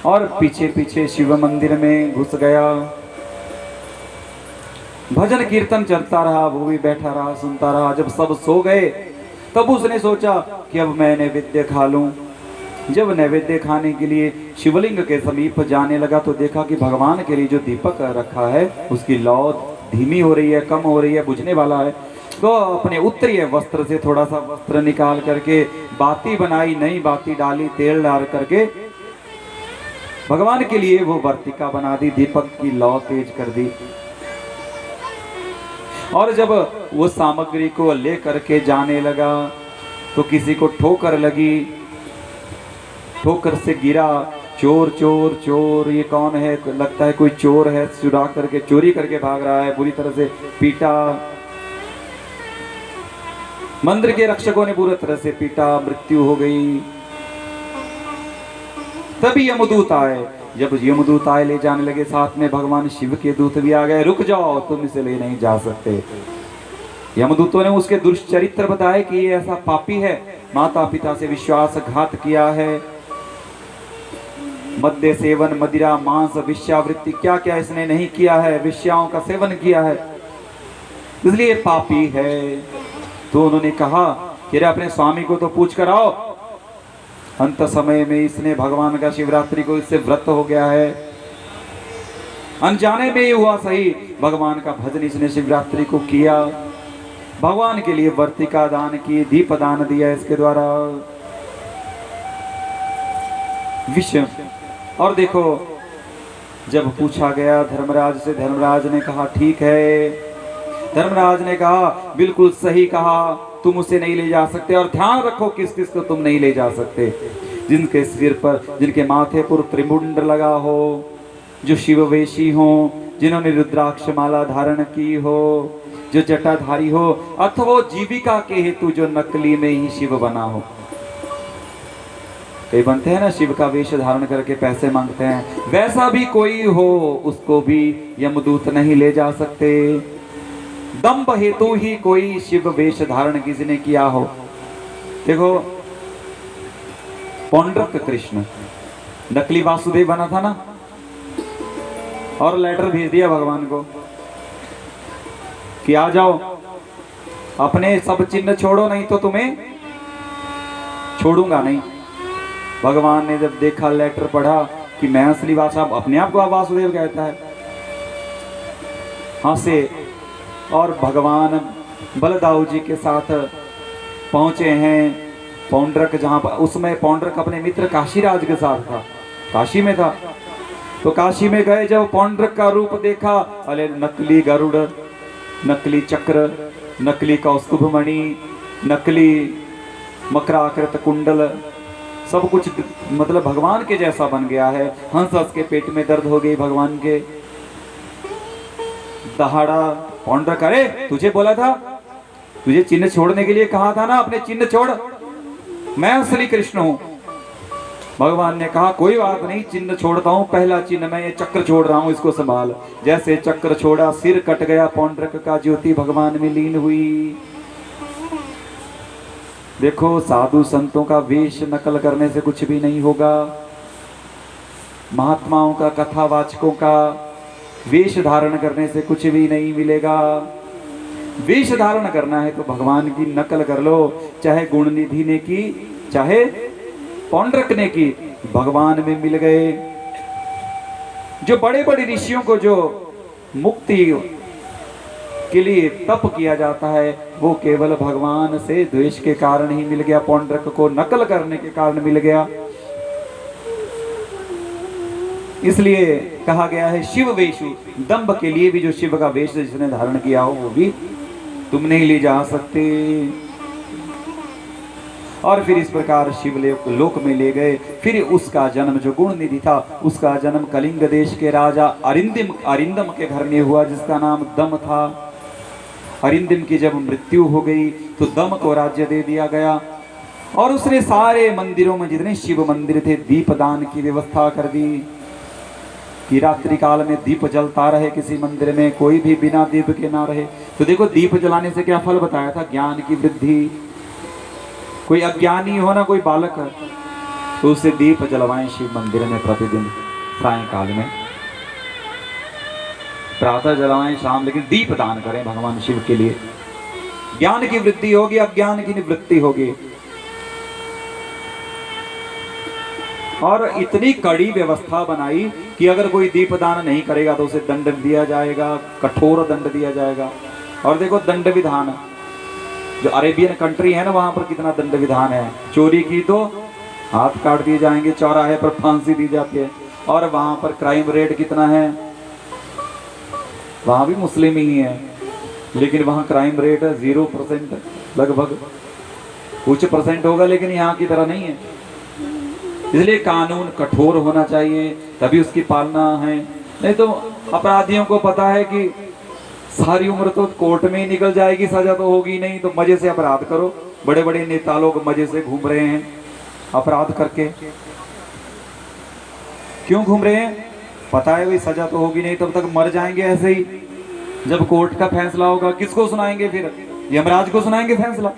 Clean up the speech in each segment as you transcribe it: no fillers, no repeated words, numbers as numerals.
और पीछे पीछे शिव मंदिर में घुस गया। भजन कीर्तन चलता रहा, वो भी बैठा रहा, सुनता रहा। जब सब सो गए तब उसने सोचा कि अब मैं नैवेद्य खा लूं। जब नैवेद्य खाने के लिए शिवलिंग के समीप जाने लगा तो देखा कि भगवान के लिए जो दीपक रखा है उसकी लौ धीमी हो रही है, कम हो रही है, बुझने वाला है। तो अपने उत्तरीय वस्त्र से थोड़ा सा वस्त्र निकाल करके बाती बनाई, नई बाती डाली, तेल डाल करके भगवान के लिए वो वर्तिका बना दी, दीपक की लौ तेज कर दी। और जब वो सामग्री को ले करके जाने लगा तो किसी को ठोकर लगी, ठोकर से गिरा। चोर चोर चोर, ये कौन है? लगता है कोई चोर है, चुरा करके चोरी करके भाग रहा है। बुरी तरह से पीटा, मंदिर के रक्षकों ने बुरी तरह से पीटा, मृत्यु हो गई। तभी यमदूत आए। जब यमदूत आए ले जाने लगे, साथ में भगवान शिव के दूत भी आ गए। रुक जाओ, तुम इसे ले नहीं जा सकते। यमदूतों ने उसके दुष्चरित्र बताए कि ये ऐसा पापी है, माता पिता से विश्वासघात किया है, मद्य सेवन, मदिरा, मांस, विश्यावृत्ति, क्या क्या इसने नहीं किया है, विश्याओं का सेवन किया है, इसलिए पापी है। तो उन्होंने कहा कि अरे अपने स्वामी को तो पूछ कर आओ। अंत समय में इसने भगवान का शिवरात्रि को इससे व्रत हो गया है, अनजाने में ही हुआ सही, भगवान का भजन इसने शिवरात्रि को किया, भगवान के लिए वर्तिका दान की, दीप दान दिया इसके द्वारा, विषय। और देखो, जब पूछा गया धर्मराज से, धर्मराज ने कहा ठीक है। धर्मराज ने कहा बिल्कुल सही कहा, तुम उसे नहीं ले जा सकते। और ध्यान रखो किस किस को तुम नहीं ले जा सकते। जिनके सिर पर, जिनके माथे पर त्रिमुंड लगा हो, जो शिववेशी हो, जिन्होंने रुद्राक्ष माला धारण की हो, जो जटाधारी हो, अथवा जीविका के हेतु जो नकली में ही शिव बना हो। कई बनते हैं ना शिव का वेश धारण करके पैसे मांगते हैं, वैसा भी कोई हो उसको भी यमदूत नहीं ले जा सकते। दंभ हेतु ही कोई शिव वेश धारण किसी ने किया हो। देखो पौंड्रक कृष्ण नकली वासुदेव बना था ना, और लेटर भेज दिया भगवान को कि आ जाओ, अपने सब चिन्ह छोड़ो नहीं तो तुम्हें छोड़ूंगा नहीं। भगवान ने जब देखा, लेटर पढ़ा कि मैं असली वासुदेव, अपने आप को वासुदेव कहता है, हंसे। और भगवान बलदाऊ जी के साथ पहुंचे हैं पौंड्रक, जहां पर उसमें पौंड्रक अपने मित्र काशीराज के साथ था, काशी में था। तो काशी में गए, जब पौंड्रक का रूप देखा, अरे नकली गरुड़, नकली चक्र, नकली कौस्तुभ मणि, नकली मकराकृत कुंडल, सब कुछ मतलब भगवान के जैसा बन गया है। हंस हंस के पेट में दर्द हो गई भगवान के। दहाड़ा पौंड्रक, अरे तुझे बोला था, तुझे चिन्ह छोड़ने के लिए कहा था ना, अपने चिन्ह छोड़, मैं असली कृष्ण हूं। भगवान ने कहा कोई बात नहीं, चिन्ह छोड़ता हूं, पहला चिन्ह मैं ये चक्र छोड़ रहा हूं, इसको संभाल। जैसे चक्र छोड़ा, सिर कट गया पौंड्रक का, ज्योति भगवान में लीन हुई। देखो साधु संतों का वेश नकल करने से कुछ भी नहीं होगा। महात्माओं का, कथावाचकों का वेश धारण करने से कुछ भी नहीं मिलेगा। वेश धारण करना है तो भगवान की नकल कर लो, चाहे गुणनिधि ने की, चाहे पौंड्रक ने की, भगवान में मिल गए। जो बड़े बड़े ऋषियों को जो मुक्ति के लिए तप किया जाता है, वो केवल भगवान से द्वेष के कारण ही मिल गया, पौंड्रक को नकल करने के कारण मिल गया। इसलिए कहा गया है शिव वेशु, दंभ के लिए भी जो शिव का वेश जिसने धारण किया हो वो भी तुम नहीं ले जा सकते। और फिर इस प्रकार शिव लोक में ले गए। फिर उसका जन्म, जो गुण निधि था, उसका जन्म कलिंग देश के राजा अरिंदम के घर में हुआ, जिसका नाम दम था। अरिंदम की जब मृत्यु हो गई तो दम को राज्य दे दिया गया, और उसने सारे मंदिरों में, जितने शिव मंदिर थे, दीपदान की व्यवस्था कर दी कि रात्रि काल में दीप जलता रहे किसी मंदिर में, कोई भी बिना दीप के ना रहे। तो देखो दीप जलाने से क्या फल बताया था, ज्ञान की वृद्धि। कोई अज्ञानी हो ना, कोई बालक तो उसे दीप जलवाएं शिव मंदिर में प्रतिदिन सायंकाल में, प्रातः जलवाएं शाम, लेकिन दीप दान करें भगवान शिव के लिए। ज्ञान की वृद्धि होगी, अज्ञान की निवृत्ति होगी। और इतनी कड़ी व्यवस्था बनाई कि अगर कोई दीपदान नहीं करेगा तो उसे दंड दिया जाएगा, कठोर दंड दिया जाएगा। और देखो दंड विधान, जो अरेबियन कंट्री है ना, वहां पर कितना दंड विधान है। चोरी की तो हाथ काट दिए जाएंगे, चौराहे पर फांसी दी जाती है। और वहां पर क्राइम रेट कितना है, वहां भी मुस्लिम ही है, लेकिन वहां क्राइम रेट 0% लगभग, कुछ परसेंट होगा, लेकिन यहाँ की तरह नहीं है। इसलिए कानून कठोर होना चाहिए, तभी उसकी पालना है। नहीं तो अपराधियों को पता है कि सारी उम्र तो कोर्ट में ही निकल जाएगी, सजा तो होगी नहीं, तो मजे से अपराध करो। बड़े बड़े नेता लोग मजे से घूम रहे हैं अपराध करके। क्यों घूम रहे हैं? पता है भाई सजा तो होगी नहीं, तब तक मर जाएंगे ऐसे ही। जब कोर्ट का फैसला होगा किसको सुनाएंगे फिर? यमराज को सुनाएंगे फैसला।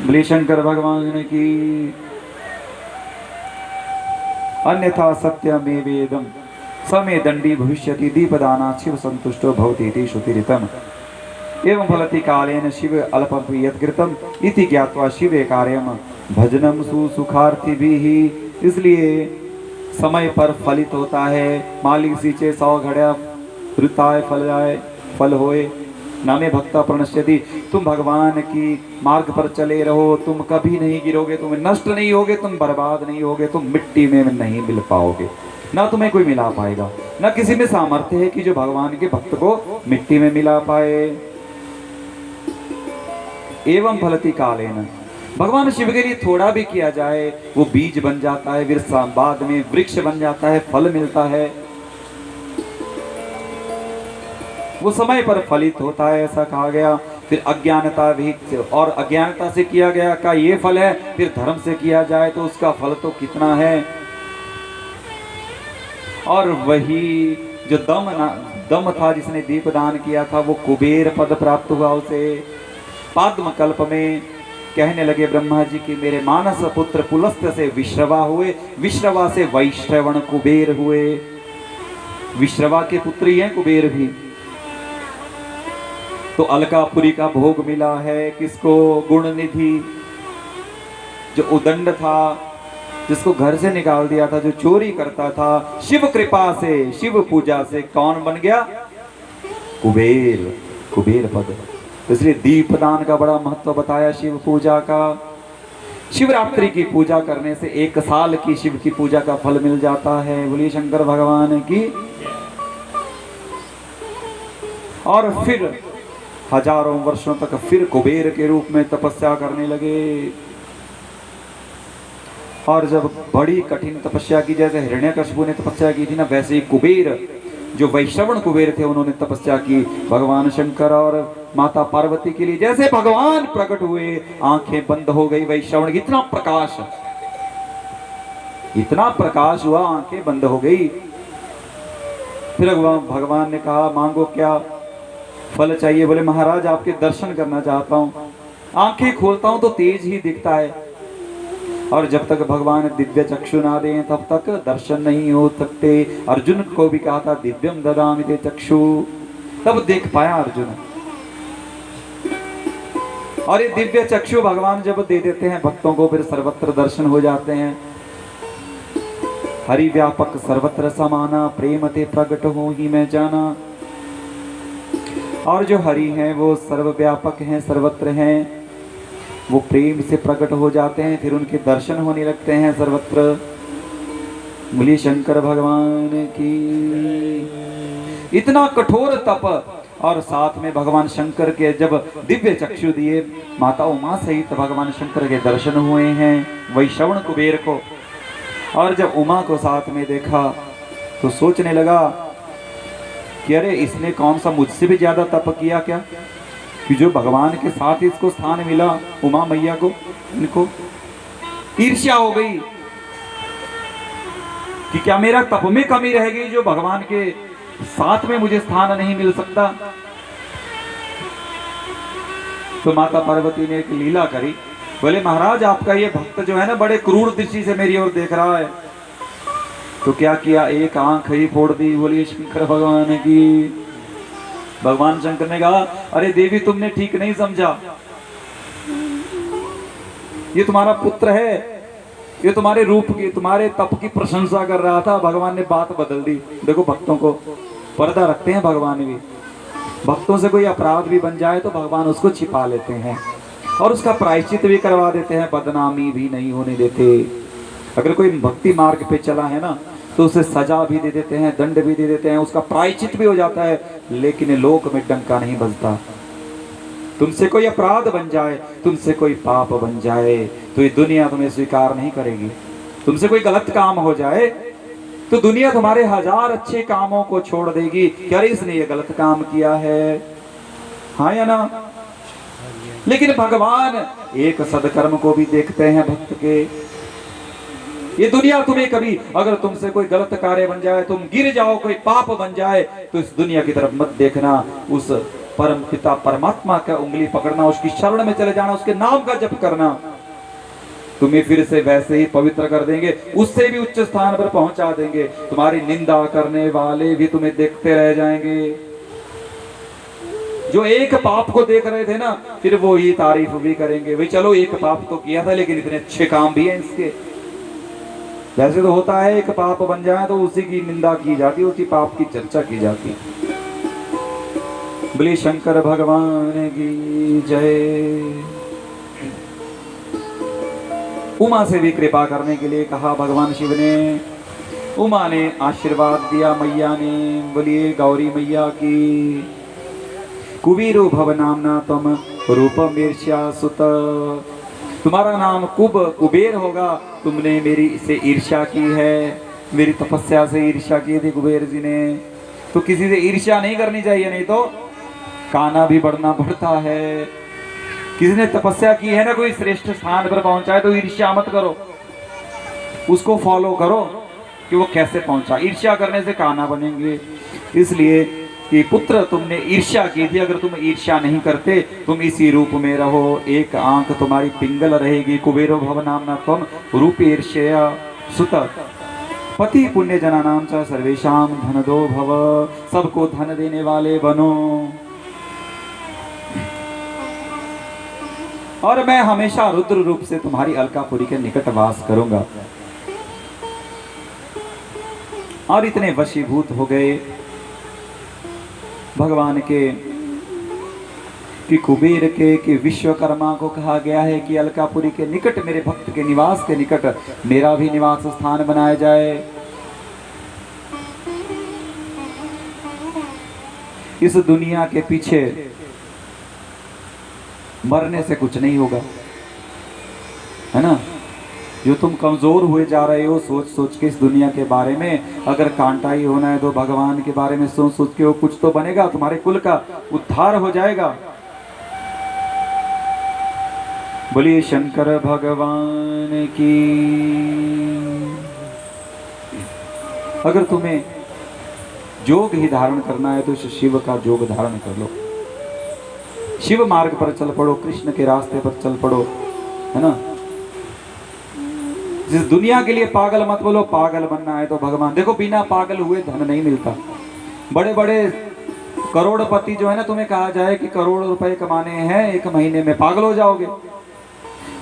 बोले शंकर भगवान की। अन्यथा सत्यमे वेदम समे दंडी भविष्यति दीपदाना शिव संतुष्टो भवति इति श्रुतिरितम्। एवं फलति कालेन शिव अल्पं यत्कृतम् इति ज्ञात्वा शिवे कार्यम भजनम सुसुखार्थिभिः। इसलिए समय पर फलित होता है। मालिक सींचे 100 घड़ा ऋताय फल होए नामे भक्ता प्रणश्यति। तुम भगवान की मार्ग पर चले रहो, तुम कभी नहीं गिरोगे, तुम नष्ट नहीं होगे, तुम बर्बाद नहीं होगे, तुम मिट्टी में नहीं मिल पाओगे, ना तुम्हें कोई मिला पाएगा। ना किसी में सामर्थ्य है कि जो भगवान के भक्त को मिट्टी में मिला पाए। एवं फलति कालेन, भगवान शिव के लिए थोड़ा भी किया जाए वो बीज बन जाता है, फिर बाद में वृक्ष बन जाता है, फल मिलता है, वो समय पर फलित होता है, ऐसा कहा गया। फिर अज्ञानता भी, और अज्ञानता से किया गया का ये फल है, फिर धर्म से किया जाए तो उसका फल तो कितना है। और वही जो दम था जिसने दीपदान किया था, वो कुबेर पद प्राप्त हुआ उसे। पाद्म कल्प में कहने लगे ब्रह्मा जी की मेरे मानस पुत्र पुलस्त्य से विश्रवा हुए, विश्रवा से वैश्रवण कुबेर हुए। विश्रवा के पुत्री हैं कुबेर भी। तो अलकापुरी का भोग मिला है किसको? गुण निधि, जो उदंड था, जिसको घर से निकाल दिया था, जो चोरी करता था, शिव कृपा से, शिव पूजा से कौन बन गया? कुबेर, कुबेर पद। इसलिए दीपदान का बड़ा महत्व बताया शिव पूजा का। शिवरात्रि की पूजा करने से 1 साल की शिव की पूजा का फल मिल जाता है। बोलिए शंकर भगवान की। और फिर हजारों वर्षों तक फिर कुबेर के रूप में तपस्या करने लगे। और जब बड़ी कठिन तपस्या की, जैसे हिरण्यकशिपु ने तपस्या की थी ना, वैसे ही कुबेर, जो वैश्रवण कुबेर थे, उन्होंने तपस्या की भगवान शंकर और माता पार्वती के लिए। जैसे भगवान प्रकट हुए, आंखें बंद हो गई वैश्रवण की। इतना प्रकाश हुआ, आंखें बंद हो गई। फिर भगवान ने कहा मांगो क्या फल चाहिए? बोले महाराज आपके दर्शन करना चाहता हूँ। आंखें खोलता हूँ तो तेज ही दिखता है, और जब तक भगवान दिव्य चक्षु ना दें तब तक दर्शन नहीं हो सकते। अर्जुन को भी कहा था दिव्यम ददामि ते चक्षु, तब देख पाया अर्जुन। और ये दिव्य चक्षु भगवान जब दे देते हैं भक्तों को, फिर सर्वत्र दर्शन हो जाते हैं। हरि व्यापक सर्वत्र समाना, प्रेम ते प्रगट हो ही मैं जाना। और जो हरि हैं वो सर्वव्यापक हैं, सर्वत्र हैं, वो प्रेम से प्रकट हो जाते हैं, फिर उनके दर्शन होने लगते हैं सर्वत्र। बोलिए शंकर भगवान की। इतना कठोर तप, और साथ में भगवान शंकर के जब दिव्य चक्षु दिए, माता उमा सहित भगवान शंकर के दर्शन हुए हैं वैश्रवण कुबेर को। और जब उमा को साथ में देखा तो सोचने लगा कि अरे इसने कौन सा मुझसे भी ज्यादा तप किया क्या, कि जो भगवान के साथ इसको स्थान मिला, उमा मैया को। इनको ईर्ष्या हो गई कि क्या मेरा तप में कमी रह गई जो भगवान के साथ में मुझे स्थान नहीं मिल सकता। तो माता पार्वती ने एक लीला करी। बोले महाराज आपका ये भक्त जो है ना बड़े क्रूर दृष्टि से मेरी ओर देख रहा है। तो क्या किया, एक आंख ही फोड़ दी। बोलिए शंकर भगवान की। भगवान शंकर ने कहा अरे देवी तुमने ठीक नहीं समझा, ये तुम्हारा पुत्र है, ये तुम्हारे रूप की तुम्हारे तप की प्रशंसा कर रहा था। भगवान ने बात बदल दी। देखो भक्तों को पर्दा रखते हैं भगवान भी। भक्तों से कोई अपराध भी बन जाए तो भगवान उसको छिपा लेते हैं और उसका प्रायश्चित भी करवा देते हैं, बदनामी भी नहीं होने देते। अगर कोई भक्ति मार्ग पे चला है ना तो उसे सजा भी दे देते हैं, दंड भी दे देते हैं, उसका प्रायश्चित भी हो जाता है, लेकिन लोक में डंका नहीं बजता। तुमसे कोई अपराध बन जाए, तुमसे कोई पाप बन जाए तो ये दुनिया तुम्हें स्वीकार नहीं करेगी। तुमसे कोई गलत काम हो जाए तो दुनिया तुम्हारे हजार अच्छे कामों को छोड़ देगी कि अरे इसने ये गलत काम किया है, हाँ या ना। लेकिन भगवान एक सदकर्म को भी देखते हैं भक्त के। ये दुनिया तुम्हें कभी अगर तुमसे कोई गलत कार्य बन जाए, तुम गिर जाओ, कोई पाप बन जाए तो इस दुनिया की तरफ मत देखना। उस परम पिता परमात्मा का उंगली पकड़ना, उसकी शरण में चले जाना, उसके नाम का जप करना, तुम्हें फिर से वैसे ही पवित्र कर देंगे, उससे भी उच्च स्थान पर पहुंचा देंगे। तुम्हारी निंदा करने वाले भी तुम्हें देखते रह जाएंगे। जो एक पाप को देख रहे थे ना, फिर वो ही तारीफ भी करेंगे, भाई चलो एक पाप तो किया था लेकिन इतने अच्छे काम भी हैं इसके। वैसे तो होता है एक पाप बन जाए तो उसी की निंदा की जाती, उसी पाप की चर्चा की जाती। बोले शंकर भगवान की जय। उमा से भी कृपा करने के लिए कहा भगवान शिव ने। उमा ने आशीर्वाद दिया मैया ने। बोलिए गौरी मैया की। कुबेरो भव नामना तम रूपम ईर्ष्या सुत। तुम्हारा नाम कुबेर होगा, तुमने मेरी से ईर्ष्या की है, मेरी तपस्या से ईर्ष्या की थी कुबेर जी ने। तो किसी से ईर्ष्या नहीं करनी चाहिए, नहीं तो काना भी बढ़ना पड़ता है। किसी ने तपस्या की है ना, कोई श्रेष्ठ स्थान पर पहुंचा है तो ईर्ष्या मत करो, उसको फॉलो करो कि वो कैसे पहुंचा। ईर्ष्या करने से काना बनेंगे। इसलिए कि पुत्र तुमने ईर्ष्या की थी, अगर तुम ईर्ष्या नहीं करते तुम इसी रूप में रहो, एक आंख तुम्हारी पिंगल रहेगी। कुबेरो भव नामना तुम रूप ईर्ष्या सुत। पति पुण्य जना नाम च सर्वेशाम धन दो भव। सबको धन देने वाले बनो। और मैं हमेशा रुद्र रूप से तुम्हारी अलकापुरी के निकट वास करूंगा। और इतने वशीभूत हो गए भगवान के कि कुबेर के कि विश्वकर्मा को कहा गया है कि अलकापुरी के निकट, मेरे भक्त के निवास के निकट मेरा भी निवास स्थान बनाया जाए। इस दुनिया के पीछे मरने से कुछ नहीं होगा, है ना। जो तुम कमजोर हुए जा रहे हो सोच सोच के इस दुनिया के बारे में, अगर कांटा ही होना है तो भगवान के बारे में सोच सोच के वो कुछ तो बनेगा, तुम्हारे कुल का उद्धार हो जाएगा। बोलिए शंकर भगवान की। अगर तुम्हें जोग ही धारण करना है तो शिव का जोग धारण कर लो, शिव मार्ग पर चल पड़ो, कृष्ण के रास्ते पर चल पड़ो, है ना। जिस दुनिया के लिए पागल मत बोलो, पागल बनना है तो भगवान। देखो बिना पागल हुए धन नहीं मिलता। बड़े बड़े करोड़पति जो है ना, तुम्हें कहा जाए कि करोड़ रुपए कमाने हैं एक महीने में, पागल हो जाओगे।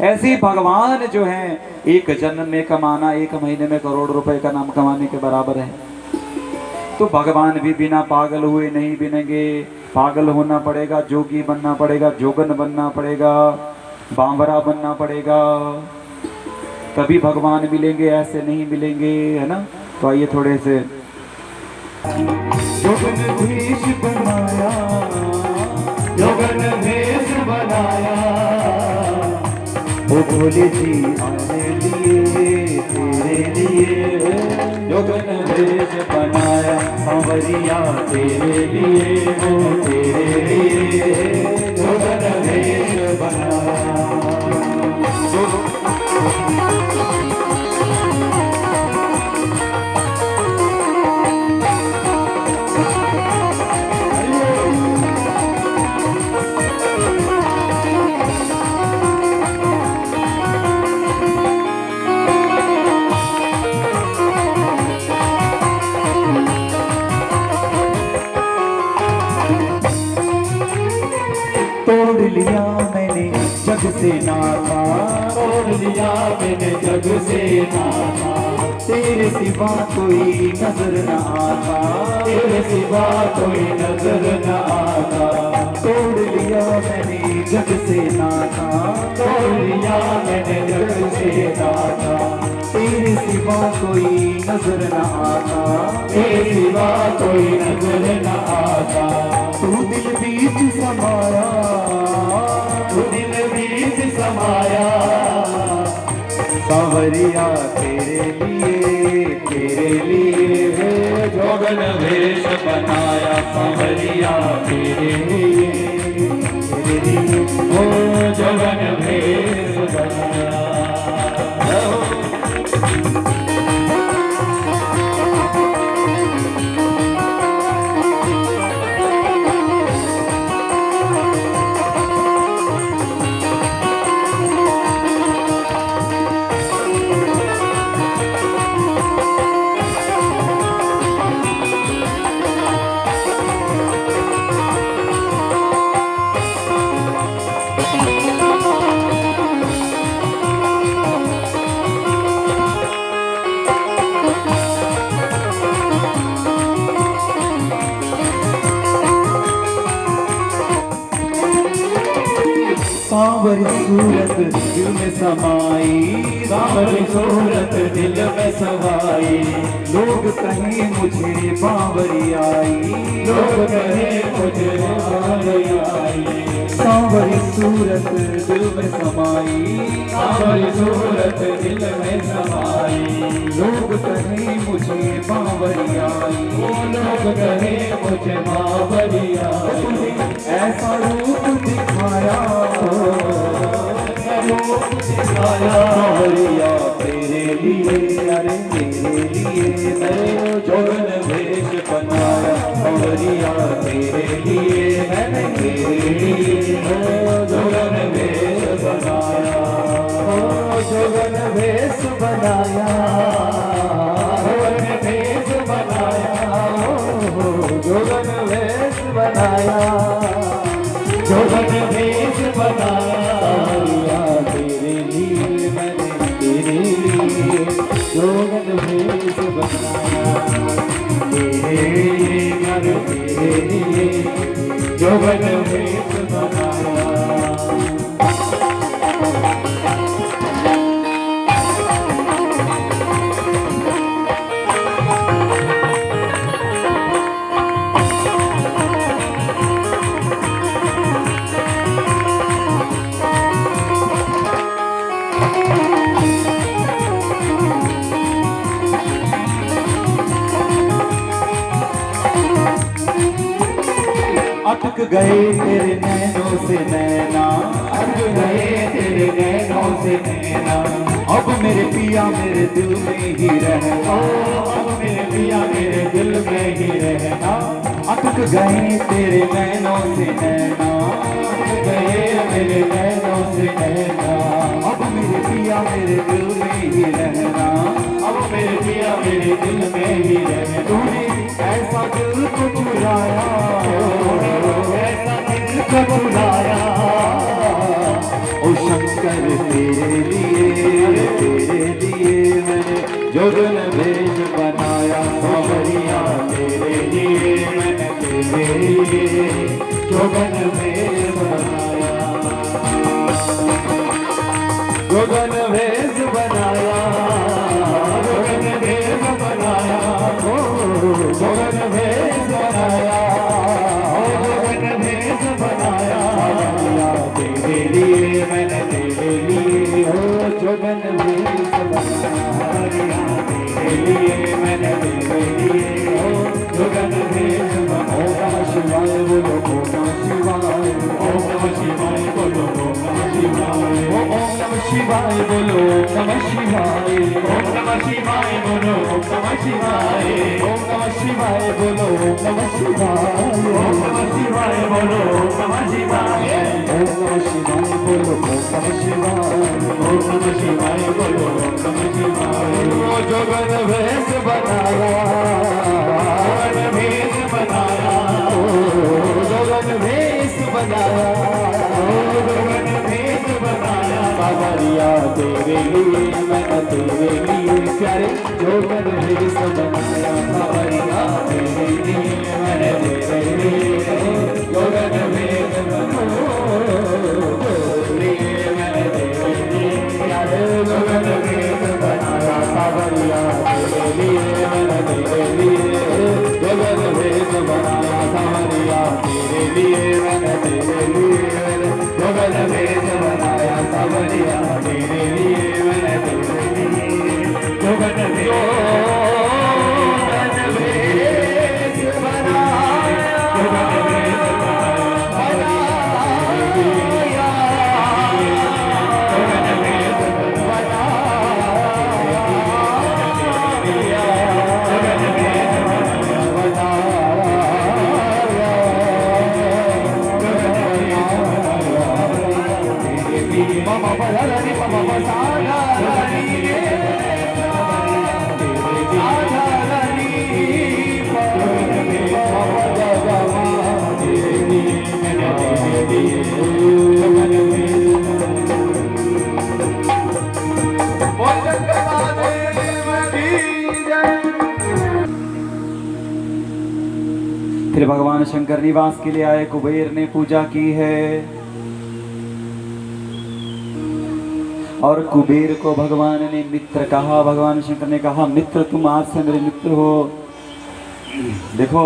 ऐसे ही भगवान जो है एक जन्म में कमाना एक महीने में करोड़ रुपए का नाम कमाने के बराबर है। तो भगवान भी बिना पागल हुए नहीं बनेंगे, पागल होना पड़ेगा, जोगी बनना पड़ेगा, जोगन बनना पड़ेगा, बांवरा बनना पड़ेगा, तभी भगवान मिलेंगे, ऐसे नहीं मिलेंगे, है ना। तो आइए थोड़े से जोगन भेष बनाया, जोगन भेष बनाया, ओ भोले जी आने लिए तेरे लिए, जोगन भेष बनाया सांवरिया तेरे लिए, वो तेरे लिए जोगन भेष बनाया। तोड़ लिया मैंने जग से नाता, तोड़ लिया मैंने जग से नाता, तेरे सिवा कोई नजर न आता, तेरे सिवा कोई नजर न आता। तोड़ लिया मैंने जग से नाता, तोड़ लिया मैंने जग से नाता, तेरे सिवा कोई नजर न आता, तेरे सिवा कोई नजर न आता। तू दिल बीच समाया, तू दिल बीच समाया, सांवरिया तेरे लिए जोगन वेश बनाया, सांवरिया तेरे लिए, ओ जोगन वेश बनाया। सांवरी सूरत दिल में समाई, सांवरी सूरत दिल में समाई, लोग कहें मुझे बावरी आई, लोग कहें मुझे बावरी आई। सांवरी सूरत दिल में समाई, सांवरी सूरत दिल में समाई, लोग कहें मुझे बावरी आई, वो लोग कहें मुझे बावरी आई। ऐसा रूप दिखाया, रूप दिखाया, सांवरिया तेरे लिए, अरे मेरे लिए मैंने जोगन वेश बनाया, सांवरिया तेरे लिए मैंने तेरे लिए जोगन वेश बनाया, जोगन वेश बनाया, जोगन वेश बनाया, जोगन वेश बनाया, जोगन वेश बनाया, तेरे लिए मैंने तेरे लिए जोगन वेश बनाया, तेरे लिए घर तेरे लिए जोगन वेश बनाया। अटक गए तेरे नैनों से नैना, अटक गए तेरे नैनों से नैना, अब मेरे पिया मेरे दिल में ही रहना, अब मेरे पिया मेरे दिल में ही रहना। अटक गए तेरे नैनों से नैना, अटक गए मेरे नैनों से नैना, अब मेरे पिया मेरे दिल में ही रहना, अब मेरे पिया मेरे दिल में ही रहना। तूने ऐसा दिल को चुराया, ऐसा दिल को चुराया, ओ शंकर तेरे लिए मैंने जोगन वेश बनाया, सांवरिया तेरे लिए मैंने तेरे लिए जोगन वेश बनाया, जोगन वेश बनाया, जोगन वेश बनाया, जोगन वेश बनाया, जोगन वेश बनाया, तेरे लिए मैंने तेरे लिए जोगन वेश बनाया, तेरे लिए मैंने तेरे लिए जोगन वेश बनाया। ओम नमः शिवाय बोलो, ओम नमः शिवाय, ओम नमः शिवाय बोलो, ओम नमः शिवाय, ओम नमः शिवाय बोलो, ओम नमः शिवाय, ओम नमः शिवाय बोलो, ओम नमः शिवाय, ओम नमः शिवाय बोलो, ओम नमः शिवाय, ओम नमः शिवाय बोलो, ओम नमः शिवाय, ओम नमः शिवाय बोलो, ओम नमः शिवाय, ओम नमः शिवाय बोलो, ओम नमः शिवाय। ओ जोगन वेश बनाया, जोगन वेश बनाया, जोगन वेश बनाया, जोगन भेष बनाया सावरिया तेरे लिए मैंने तेरे लिए जोगन भेष जोगन भेष बनाया सावरिया तेरे लिए मैंने तेरे लिए जोगन भेष बनाया सावरिया तेरे लिए मैंने तेरे लिए जोगन भेष बनाया सावरिया तेरे लिए मैंने तेरे लिए जोगन भेष बनाया जोगन भेष फिर भगवान शंकर निवास के लिए आए। कुबेर ने पूजा की है और कुबेर को भगवान ने मित्र कहा। भगवान शंकर ने कहा मित्र तुम आज से मेरे मित्र हो। देखो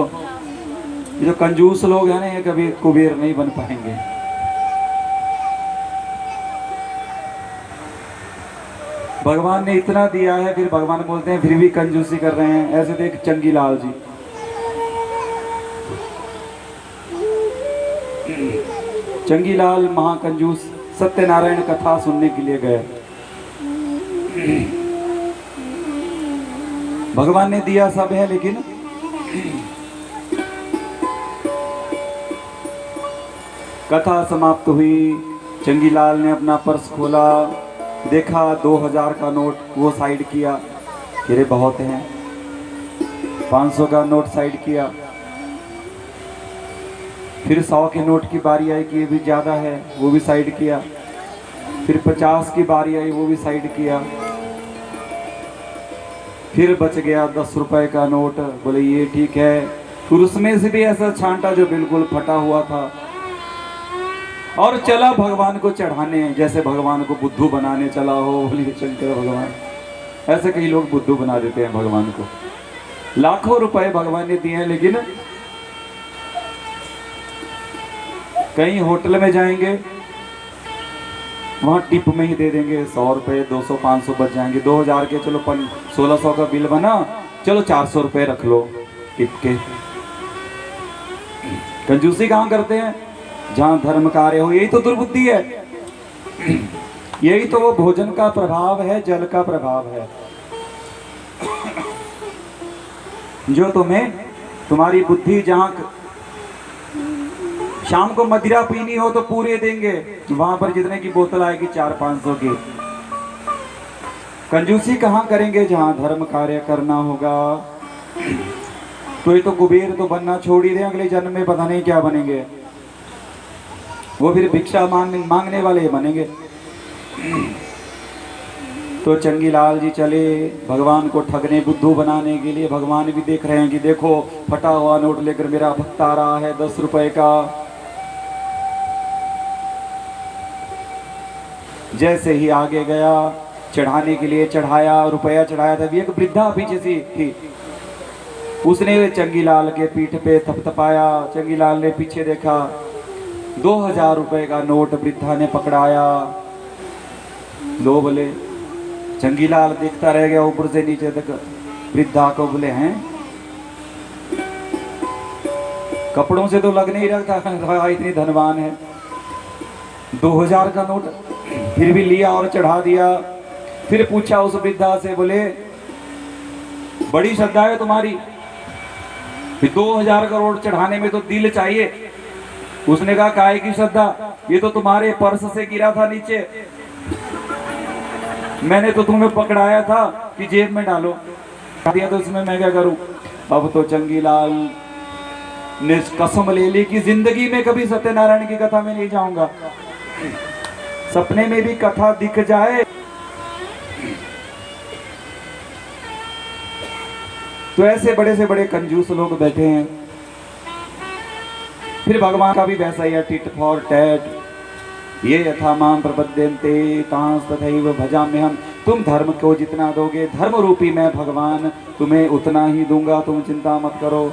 ये जो कंजूस लोग हैं ना ये कभी कुबेर नहीं बन पाएंगे। भगवान ने इतना दिया है फिर भगवान बोलते हैं फिर भी कंजूसी कर रहे हैं। ऐसे देख चंगीलाल जी, चंगीलाल महाकंजूस सत्यनारायण कथा सुनने के लिए गए। भगवान ने दिया सब है लेकिन कथा समाप्त हुई। चंगीलाल ने अपना पर्स खोला, देखा 2000 का नोट, वो साइड किया, फिर बहुत हैं। 500 का नोट साइड किया, फिर 100 के नोट की बारी आई कि ये भी ज़्यादा है, वो भी साइड किया। फिर 50 की बारी आई, वो भी साइड किया। फिर बच गया 10 रुपए का नोट, बोले ये ठीक है। फिर उसमें से भी ऐसा छांटा जो बिल्कुल फटा हुआ था और चला भगवान को चढ़ाने, जैसे भगवान को बुद्धू बनाने चला हो। बोलिए शंकर भगवान। ऐसे कई लोग बुद्धू बना देते हैं भगवान को। लाखों रुपए भगवान ने दिए हैं लेकिन कहीं होटल में जाएंगे वहाँ टिप में ही दे देंगे 100 रुपये, 200, 500 बच जाएंगे। 2000 के चलो 1600 का बिल बना, चलो 400 रुपये रख लो टिप के। कंजूसी कहाँ करते हैं? जहाँ धर्म कार्य हो। यही तो दुर्बुद्धि है, यही तो वो भोजन का प्रभाव है, जल का प्रभाव है जो तुम्हें तुम्हारी बुद्धि जहाँ शाम को मदिरा पीनी हो तो पूरे देंगे, वहां पर जितने की बोतल आएगी 400-500 की। कंजूसी कहाँ करेंगे? जहाँ धर्म कार्य करना होगा। तो ये तो कुबेर तो बनना छोड़ ही दे, अगले जन्म में पता नहीं क्या बनेंगे। वो फिर भिक्षा मांगने वाले बनेंगे। तो चंगीलाल जी चले भगवान को ठगने, बुद्धू बनाने के लिए। भगवान भी देख रहे हैं कि देखो फटा हुआ नोट लेकर मेरा भक्त आ रहा है 10 रुपए का। जैसे ही आगे गया चढ़ाने के लिए, चढ़ाया, रुपया चढ़ाया था। एक वृद्धा पीछे से थी, उसने चंगीलाल के पीठ पे थपथपाया। चंगीलाल ने पीछे देखा, 2000 रुपए का नोट वृद्धा ने पकड़ाया। लो बोले। चंगीलाल देखता रह गया ऊपर से नीचे तक। वृद्धा को बोले हैं कपड़ों से तो लग नहीं रहा इतनी धनवान है। 2000 का नोट फिर भी लिया और चढ़ा दिया। फिर पूछा उस वृद्धा से, बोले बड़ी श्रद्धा है तुम्हारी, 2000 का नोट चढ़ाने में तो दिल चाहिए। उसने कहा काहे की श्रद्धा? ये तो तुम्हारे पर्स से गिरा था नीचे, मैंने तो तुम्हें पकड़ाया था कि जेब में डालो, दिया तो इसमें मैं क्या करूं। अब तो चंगीलाल ने कसम ले ली कि जिंदगी में कभी सत्यनारायण की कथा में नहीं जाऊंगा। सपने में भी कथा दिख जाए तो ऐसे बड़े से बड़े कंजूस लोग बैठे हैं। फिर भगवान का भी वैसा ही है, टिट फॉर टैट। ये यथा माम प्रपद्यन्ते तांस तथैव भजाम्यहम्। तुम धर्म को जितना दोगे, धर्म रूपी मैं भगवान तुम्हें उतना ही दूंगा, तुम चिंता मत करो।